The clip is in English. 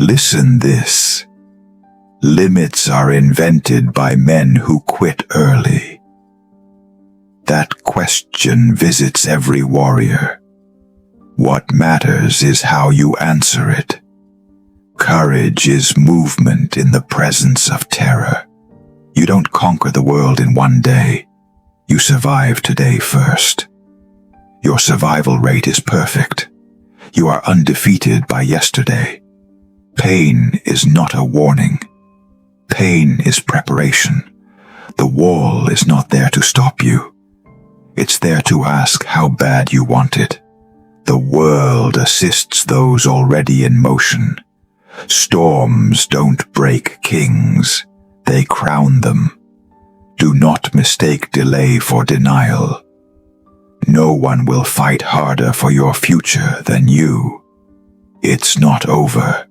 Listen this. Limits are invented by men who quit early. That question visits every warrior. What matters is how you answer it. Courage is movement in the presence of terror. You don't conquer the world in one day. You survive today first. Your survival rate is perfect. You are undefeated by yesterday. Pain is not a warning. Pain is preparation. The wall is not there to stop you. It's there to ask how bad you want it. The world assists those already in motion. Storms don't break kings. They crown them. Do not mistake delay for denial. No one will fight harder for your future than you. It's not over.